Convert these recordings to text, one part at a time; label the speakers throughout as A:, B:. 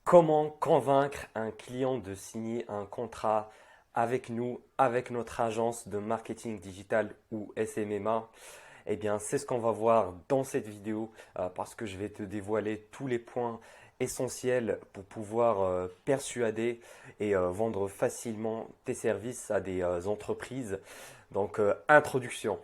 A: Comment convaincre un client de signer un contrat avec nous, avec notre agence de marketing digital ou SMMA? Eh bien, c'est ce qu'on va voir dans cette vidéo parce que je vais te dévoiler tous les points essentiels pour pouvoir persuader et vendre facilement tes services à des entreprises. Donc, introduction.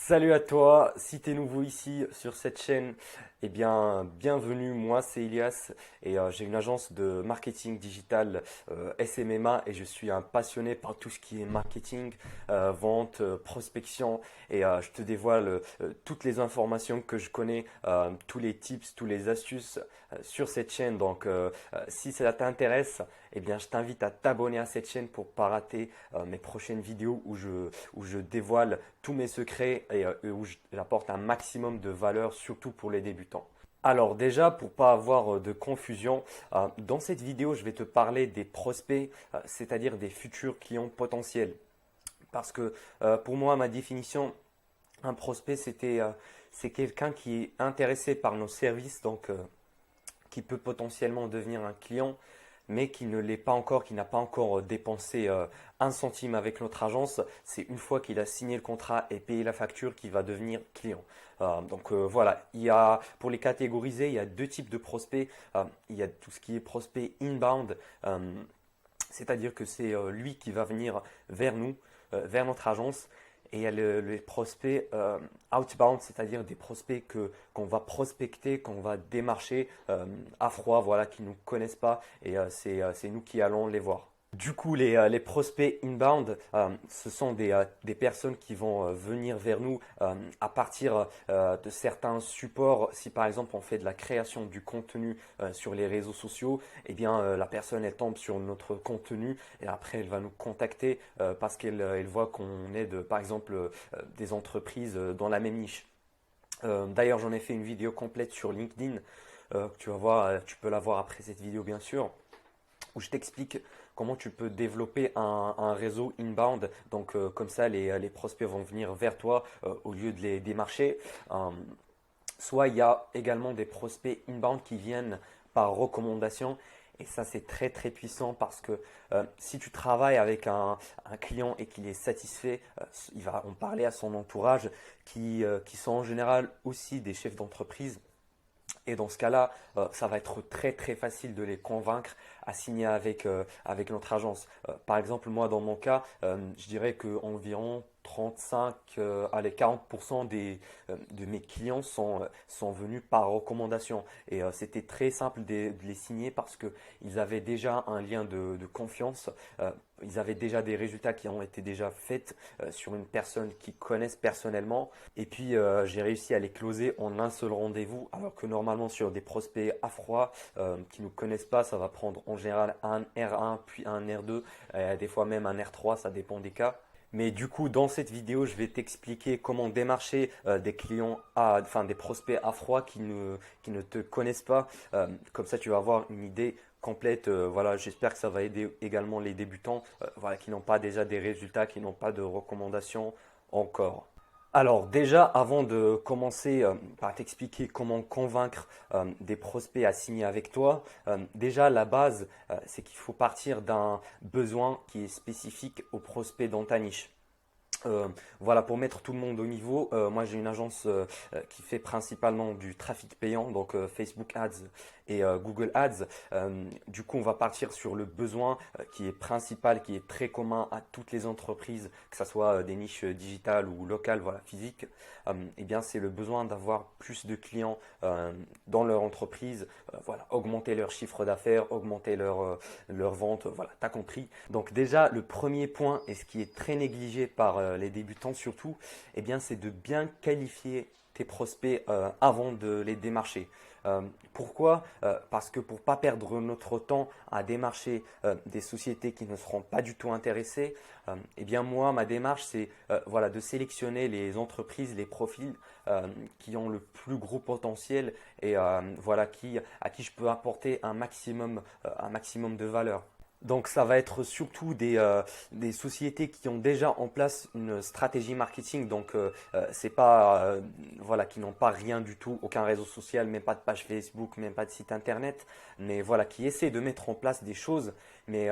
A: Salut à toi, si tu es nouveau ici sur cette chaîne, eh bien bienvenue, moi c'est Elias et j'ai une agence de marketing digital SMMA et je suis un passionné par tout ce qui est marketing, vente, prospection et je te dévoile toutes les informations que je connais, tous les tips, tous les astuces sur cette chaîne. Donc si ça t'intéresse, eh bien je t'invite à t'abonner à cette chaîne pour ne pas rater mes prochaines vidéos où je dévoile tous mes secrets et où j'apporte un maximum de valeur, surtout pour les débutants. Alors déjà, pour pas avoir de confusion, dans cette vidéo, je vais te parler des prospects, c'est-à-dire des futurs clients potentiels. Parce que pour moi, ma définition, un prospect, c'est quelqu'un qui est intéressé par nos services, donc qui peut potentiellement devenir un client, mais qui ne l'est pas encore, qui n'a pas encore dépensé un centime avec notre agence. C'est une fois qu'il a signé le contrat et payé la facture qu'il va devenir client. Voilà, pour les catégoriser, il y a deux types de prospects. Il y a tout ce qui est prospect inbound, c'est-à-dire que c'est lui qui va venir vers nous, vers notre agence. Et il y a les prospects outbound, c'est-à-dire des prospects qu'on va prospecter, qu'on va démarcher à froid, voilà, qui ne nous connaissent pas. Et c'est nous qui allons les voir. Du coup, les prospects inbound, ce sont des personnes qui vont venir vers nous à partir de certains supports. Si par exemple on fait de la création du contenu sur les réseaux sociaux, eh bien la personne elle tombe sur notre contenu et après elle va nous contacter parce qu'elle voit qu'on aide par exemple des entreprises dans la même niche. D'ailleurs, j'en ai fait une vidéo complète sur LinkedIn. Tu vas voir, tu peux la voir après cette vidéo bien sûr où je t'explique comment tu peux développer un réseau inbound. Donc, comme ça, les prospects vont venir vers toi au lieu de les démarcher. Euh, Soit il y a également des prospects inbound qui viennent par recommandation. Et ça, c'est très très puissant parce que si tu travailles avec un client et qu'il est satisfait, il va en parler à son entourage qui sont en général aussi des chefs d'entreprise. Et dans ce cas-là, ça va être très très facile de les convaincre à signer avec notre agence. Par exemple, moi dans mon cas, je dirais qu'environ 35, allez, 40% de mes clients sont venus par recommandation. Et c'était très simple de les signer parce qu'ils avaient déjà un lien de confiance. Ils avaient déjà des résultats qui ont été déjà faits sur une personne qu'ils connaissent personnellement. Et puis, j'ai réussi à les closer en un seul rendez-vous, alors que normalement sur des prospects à froid qui ne nous connaissent pas, ça va prendre en général un R1, puis un R2, des fois même un R3, ça dépend des cas. Mais du coup, dans cette vidéo, je vais t'expliquer comment démarcher des clients enfin des prospects à froid qui ne te connaissent pas. Comme ça, tu vas avoir une idée complète. Voilà, j'espère que ça va aider également les débutants, voilà, qui n'ont pas déjà des résultats, qui n'ont pas de recommandations encore. Alors déjà, avant de commencer par t'expliquer comment convaincre des prospects à signer avec toi, déjà la base, c'est qu'il faut partir d'un besoin qui est spécifique aux prospects dans ta niche. Euh, voilà, pour mettre tout le monde au niveau, moi j'ai une agence qui fait principalement du trafic payant, donc Facebook Ads et Google Ads. Du coup, on va partir sur le besoin qui est principal, qui est très commun à toutes les entreprises, que ce soit des niches digitales ou locales, voilà, physiques. Eh bien, c'est le besoin d'avoir plus de clients dans leur entreprise, voilà, augmenter leur chiffre d'affaires, augmenter leur vente, voilà, t'as compris. Donc déjà, le premier point, et ce qui est très négligé par les débutants surtout, eh bien, c'est de bien qualifier tes prospects avant de les démarcher. Pourquoi? Parce que pour ne pas perdre notre temps à démarcher des sociétés qui ne seront pas du tout intéressées, eh bien moi, ma démarche, c'est voilà, de sélectionner les entreprises, les profils qui ont le plus gros potentiel et voilà, à qui je peux apporter un maximum de valeur. Donc ça va être surtout des sociétés qui ont déjà en place une stratégie marketing, donc c'est pas voilà, qui n'ont pas rien du tout, aucun réseau social, même pas de page Facebook, même pas de site internet, mais voilà, qui essaient de mettre en place des choses, mais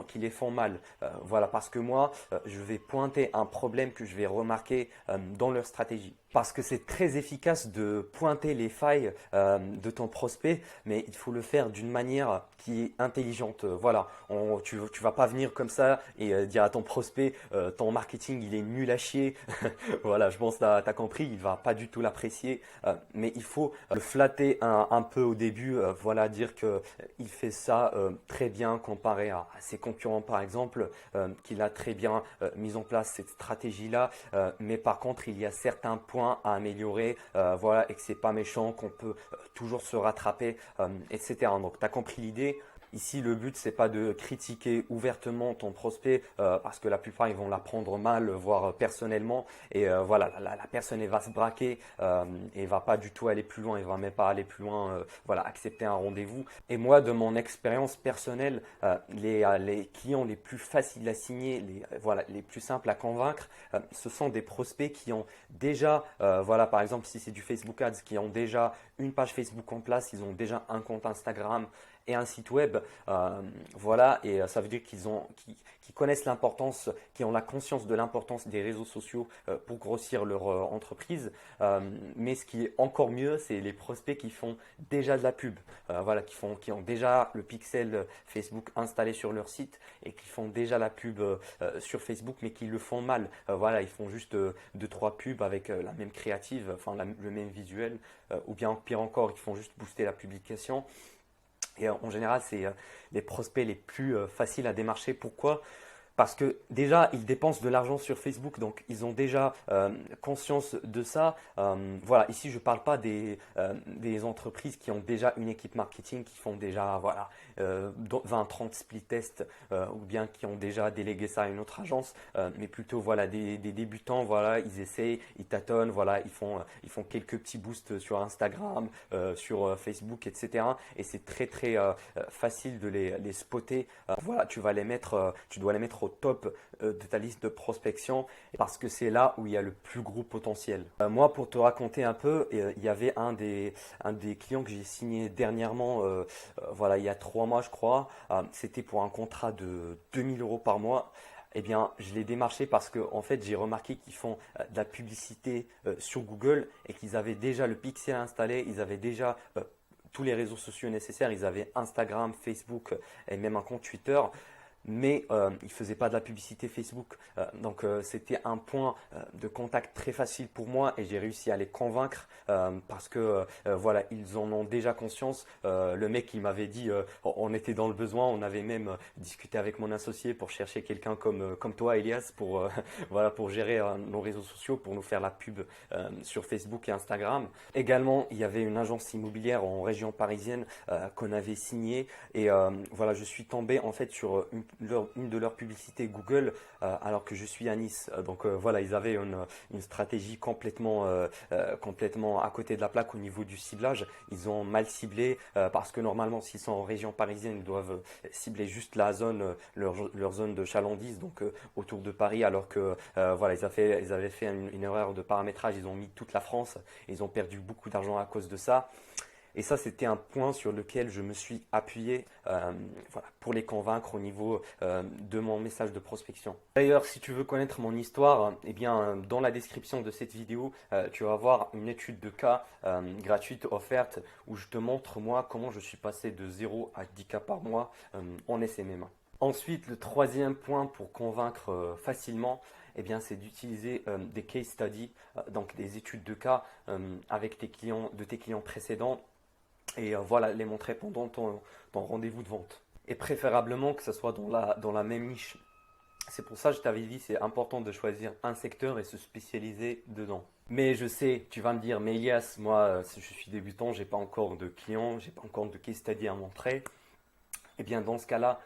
A: qui les font mal. Voilà, parce que moi, je vais pointer un problème que je vais remarquer dans leur stratégie. Parce que c'est très efficace de pointer les failles de ton prospect, mais il faut le faire d'une manière qui est intelligente. Voilà, tu vas pas venir comme ça et dire à ton prospect, ton marketing il est nul à chier. Voilà, je pense que tu as compris, il va pas du tout l'apprécier, mais il faut le flatter un peu au début, voilà, dire que il fait ça très bien comparé à ses concurrents par exemple, qu'il a très bien mis en place cette stratégie-là, mais par contre il y a certains points à améliorer, voilà, et que c'est pas méchant, qu'on peut toujours se rattraper, etc. Donc tu as compris l'idée. Ici, le but, c'est pas de critiquer ouvertement ton prospect parce que la plupart, ils vont la prendre mal, voire personnellement. Et voilà, la personne, elle va se braquer et va pas du tout aller plus loin. Elle va même pas aller plus loin, voilà, accepter un rendez-vous. Et moi, de mon expérience personnelle, les clients les plus faciles à signer, voilà, les plus simples à convaincre, ce sont des prospects qui ont déjà, voilà, par exemple, si c'est du Facebook Ads, qui ont déjà une page Facebook en place, ils ont déjà un compte Instagram et un site web, voilà, et ça veut dire qu'ils connaissent l'importance, qui ont la conscience de l'importance des réseaux sociaux pour grossir leur entreprise. Mais ce qui est encore mieux, c'est les prospects qui font déjà de la pub, voilà, qui ont déjà le pixel Facebook installé sur leur site et qui font déjà la pub sur Facebook, mais qui le font mal. Voilà, ils font juste deux, trois pubs avec la même créative, enfin le même visuel, ou bien pire encore, ils font juste booster la publication. Et en général, c'est les prospects les plus faciles à démarcher. Pourquoi? Parce que déjà, ils dépensent de l'argent sur Facebook, donc ils ont déjà conscience de ça. Voilà, ici, je ne parle pas des entreprises qui ont déjà une équipe marketing, qui font déjà voilà, 20-30 split tests, ou bien qui ont déjà délégué ça à une autre agence, mais plutôt voilà, des débutants, voilà, ils essayent, ils tâtonnent, voilà, ils font quelques petits boosts sur Instagram, sur Facebook, etc. Et c'est très très facile de les spotter. Voilà, tu dois les mettre au top de ta liste de prospection parce que c'est là où il y a le plus gros potentiel. Moi, pour te raconter un peu, il y avait un des clients que j'ai signé dernièrement, voilà, il y a 3 mois, je crois. C'était pour un contrat de 2 000 € par mois. Eh bien, je l'ai démarché parce que, en fait, j'ai remarqué qu'ils font de la publicité sur Google et qu'ils avaient déjà le pixel installé, ils avaient déjà tous les réseaux sociaux nécessaires, ils avaient Instagram, Facebook et même un compte Twitter, mais il ne faisait pas de la publicité Facebook. Donc c'était un point de contact très facile pour moi et j'ai réussi à les convaincre parce que voilà, ils en ont déjà conscience. Le mec il m'avait dit, on était dans le besoin, on avait même discuté avec mon associé pour chercher quelqu'un comme toi Elias pour, voilà, pour gérer nos réseaux sociaux, pour nous faire la pub sur Facebook et Instagram. Également, il y avait une agence immobilière en région parisienne qu'on avait signée et voilà, je suis tombé en fait sur une de leurs publicités Google alors que je suis à Nice. Donc voilà, ils avaient une stratégie complètement à côté de la plaque au niveau du ciblage. Ils ont mal ciblé parce que normalement, s'ils sont en région parisienne, ils doivent cibler juste la zone, leur zone de chalandise, donc autour de Paris, alors que voilà, ils avaient fait une erreur de paramétrage. Ils ont mis toute la France. Ils ont perdu beaucoup d'argent à cause de ça. Et ça, c'était un point sur lequel je me suis appuyé voilà, pour les convaincre au niveau de mon message de prospection. D'ailleurs, si tu veux connaître mon histoire, eh bien, dans la description de cette vidéo, tu vas voir une étude de cas gratuite offerte où je te montre moi comment je suis passé de 0 à 10 cas par mois en SMMA. Ensuite, le troisième point pour convaincre facilement, eh bien, c'est d'utiliser des case studies, donc des études de cas avec de tes clients précédents et voilà, les montrer pendant ton rendez-vous de vente. Et préférablement que ce soit dans la même niche. C'est pour ça que je t'avais dit, c'est important de choisir un secteur et se spécialiser dedans. Mais je sais, tu vas me dire, mais Elias, moi, si je suis débutant, j'ai pas encore de clients, j'ai pas encore de case study à montrer. Eh bien, dans ce cas-là,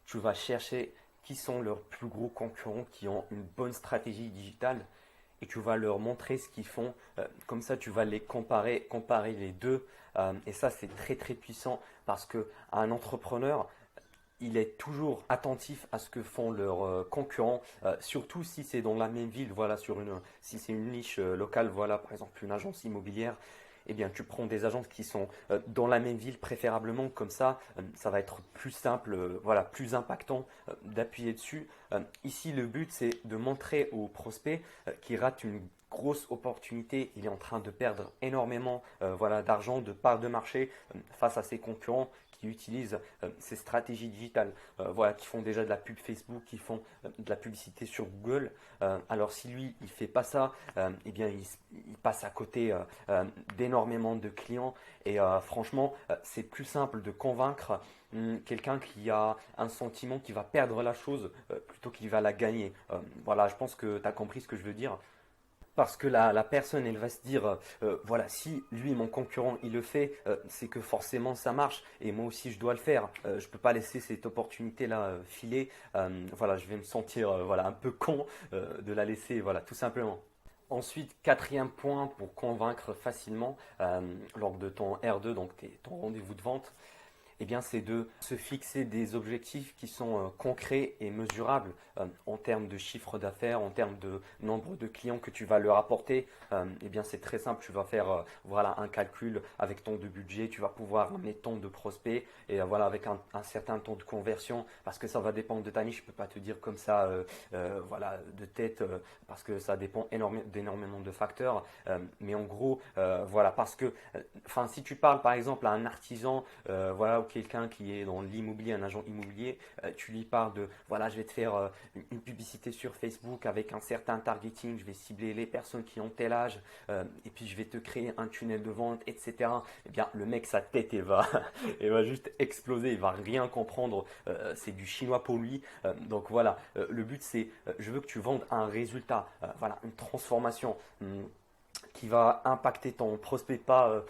A: tu vas chercher qui sont leurs plus gros concurrents qui ont une bonne stratégie digitale et tu vas leur montrer ce qu'ils font. Comme ça, tu vas les comparer les deux. Et ça, c'est très très puissant parce que un entrepreneur, il est toujours attentif à ce que font leurs concurrents, surtout si c'est dans la même ville, voilà, si c'est une niche locale, voilà, par exemple une agence immobilière, eh bien tu prends des agences qui sont dans la même ville préférablement, comme ça va être plus simple, voilà, plus impactant d'appuyer dessus. Ici, le but, c'est de montrer aux prospects qui ratent une grosse opportunité, il est en train de perdre énormément voilà, d'argent, de parts de marché face à ses concurrents qui utilisent ces stratégies digitales, voilà, qui font déjà de la pub Facebook, qui font de la publicité sur Google. Alors si lui, il fait pas ça, eh bien il passe à côté d'énormément de clients. Et franchement, c'est plus simple de convaincre quelqu'un qui a un sentiment qui va perdre la chose plutôt qu'il va la gagner. Voilà, je pense que tu as compris ce que je veux dire. Parce que la personne, elle va se dire, voilà, si lui, mon concurrent, il le fait, c'est que forcément ça marche, et moi aussi je dois le faire. Je ne peux pas laisser cette opportunité-là filer. Voilà, je vais me sentir voilà, un peu con de la laisser, voilà, tout simplement. Ensuite, quatrième point pour convaincre facilement lors de ton R2, donc ton rendez-vous de vente, eh bien, c'est de se fixer des objectifs qui sont concrets et mesurables en termes de chiffre d'affaires, en termes de nombre de clients que tu vas leur apporter. Eh bien, c'est très simple. Tu vas faire voilà, un calcul avec ton de budget. Tu vas pouvoir mettre ton de prospect et voilà, avec un certain temps de conversion parce que ça va dépendre de ta niche. Je ne peux pas te dire comme ça voilà, de tête parce que ça dépend d'énormément de facteurs. Mais en gros, voilà, parce que enfin, si tu parles par exemple à un artisan, voilà, ou quelqu'un qui est dans l'immobilier, un agent immobilier, tu lui parles de, voilà, je vais te faire une publicité sur Facebook avec un certain targeting, je vais cibler les personnes qui ont tel âge, et puis je vais te créer un tunnel de vente, etc. Eh bien, le mec, sa tête, elle va juste exploser, il va rien comprendre, c'est du chinois pour lui. Donc voilà, le but c'est, je veux que tu vendes un résultat, voilà, une transformation. Qui va impacter ton prospect, pas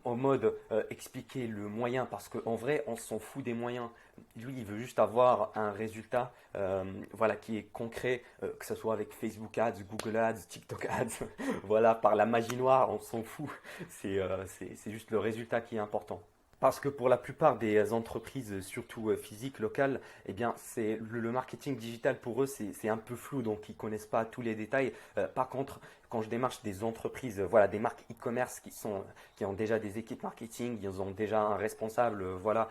A: en mode expliquer le moyen, parce qu'en vrai, on s'en fout des moyens. Lui, il veut juste avoir un résultat voilà, qui est concret, que ce soit avec Facebook Ads, Google Ads, TikTok Ads, voilà, par la magie noire, on s'en fout. C'est juste le résultat qui est important. Parce que pour la plupart des entreprises, surtout physiques, locales, eh bien, c'est le marketing digital pour eux, c'est un peu flou, donc ils ne connaissent pas tous les détails. Par contre, quand je démarche des entreprises, voilà, des marques e-commerce qui ont déjà des équipes marketing, ils ont déjà un responsable, voilà,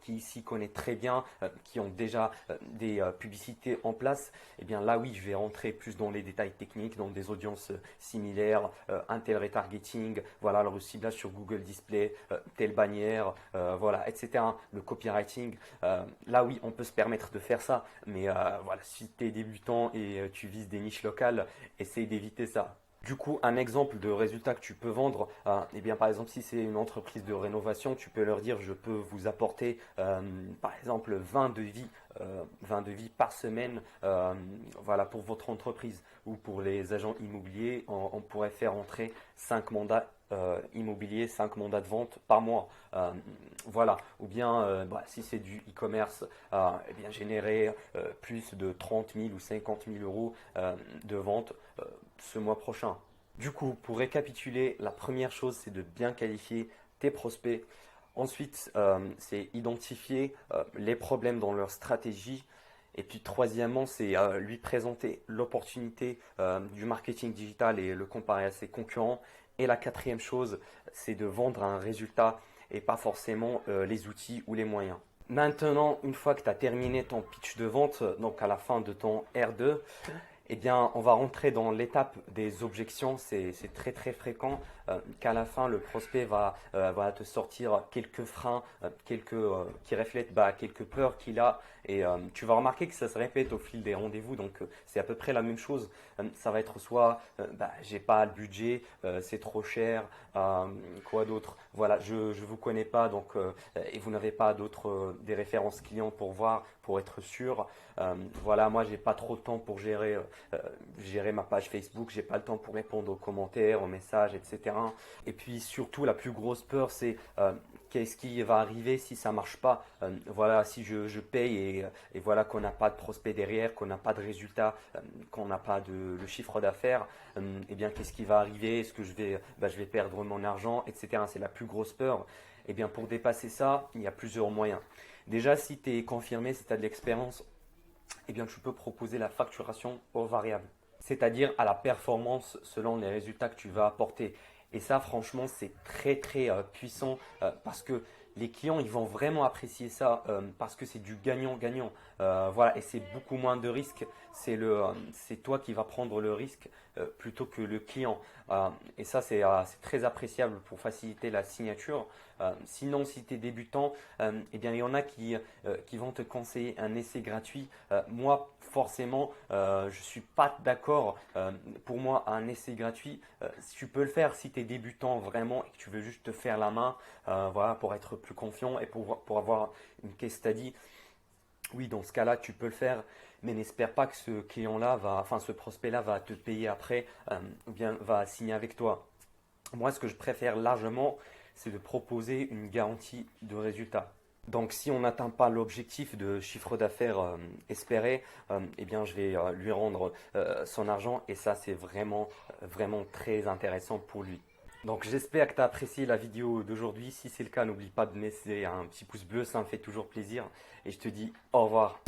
A: qui s'y connaît très bien, qui ont déjà des publicités en place, eh bien là, oui, je vais rentrer plus dans les détails techniques, dans des audiences similaires, un tel retargeting, voilà, le ciblage sur Google Display, telle bannière, voilà, etc. Le copywriting, là, oui, on peut se permettre de faire ça, mais voilà, si tu es débutant et tu vises des niches locales, essaye d'éviter ça. Du coup, un exemple de résultat que tu peux vendre, eh bien, par exemple, si c'est une entreprise de rénovation, tu peux leur dire, je peux vous apporter, par exemple, 20 devis par semaine, voilà, pour votre entreprise. Ou pour les agents immobiliers, on pourrait faire entrer 5 mandats immobiliers, 5 mandats de vente par mois. Voilà. Ou bien, bah, si c'est du e-commerce, eh bien, générer plus de 30 000 ou 50 000 euros de vente ce mois prochain. Du coup, pour récapituler, la première chose, c'est de bien qualifier tes prospects. Ensuite, c'est identifier les problèmes dans leur stratégie. Et puis troisièmement, c'est lui présenter l'opportunité du marketing digital et le comparer à ses concurrents. Et la quatrième chose, c'est de vendre un résultat et pas forcément les outils ou les moyens. Maintenant, une fois que tu as terminé ton pitch de vente, donc à la fin de ton R2, eh bien, on va rentrer dans l'étape des objections. C'est très très fréquent qu'à la fin, le prospect va te sortir quelques freins, qui reflètent bah, quelques peurs qu'il a. Et tu vas remarquer que ça se répète au fil des rendez-vous. Donc, c'est à peu près la même chose. Ça va être soit bah, j'ai pas le budget, c'est trop cher, quoi d'autre. Voilà, je ne vous connais pas, donc, et vous n'avez pas d'autres des références clients pour voir, pour être sûr. Voilà, moi, j'ai pas trop de temps pour gérer ma page Facebook, j'ai pas le temps pour répondre aux commentaires, aux messages, etc. hein. Et puis surtout, la plus grosse peur, c'est qu'est-ce qui va arriver si ça marche pas. Voilà, si je paye et voilà qu'on n'a pas de prospect derrière, qu'on n'a pas de résultat, qu'on n'a pas de chiffre d'affaires, eh bien qu'est-ce qui va arriver? Est-ce que je vais perdre mon argent, etc. C'est la plus grosse peur. Eh bien pour dépasser ça, il y a plusieurs moyens. Déjà, si tu es confirmé, si tu as de l'expérience, eh bien tu peux proposer la facturation au variable, c'est-à-dire à la performance selon les résultats que tu vas apporter. Et ça, franchement, c'est très très puissant parce que les clients, ils vont vraiment apprécier ça parce que c'est du gagnant-gagnant. Voilà, et c'est beaucoup moins de risques. C'est toi qui vas prendre le risque plutôt que le client. Et ça, c'est très appréciable pour faciliter la signature. Sinon, si tu es débutant, eh bien, il y en a qui vont te conseiller un essai gratuit. Moi, forcément, je ne suis pas d'accord. Pour moi, un essai gratuit, tu peux le faire si tu es débutant vraiment et que tu veux juste te faire la main, voilà, pour être plus confiant et pour avoir une case study. Oui, dans ce cas-là, tu peux le faire, mais n'espère pas que ce client-là enfin ce prospect-là va te payer après ou bien va signer avec toi. Moi, ce que je préfère largement, c'est de proposer une garantie de résultat. Donc, si on n'atteint pas l'objectif de chiffre d'affaires espéré, eh bien, je vais lui rendre son argent et ça, c'est vraiment très intéressant pour lui. Donc, j'espère que tu as apprécié la vidéo d'aujourd'hui. Si c'est le cas, n'oublie pas de me laisser un petit pouce bleu, ça me fait toujours plaisir. Et je te dis au revoir.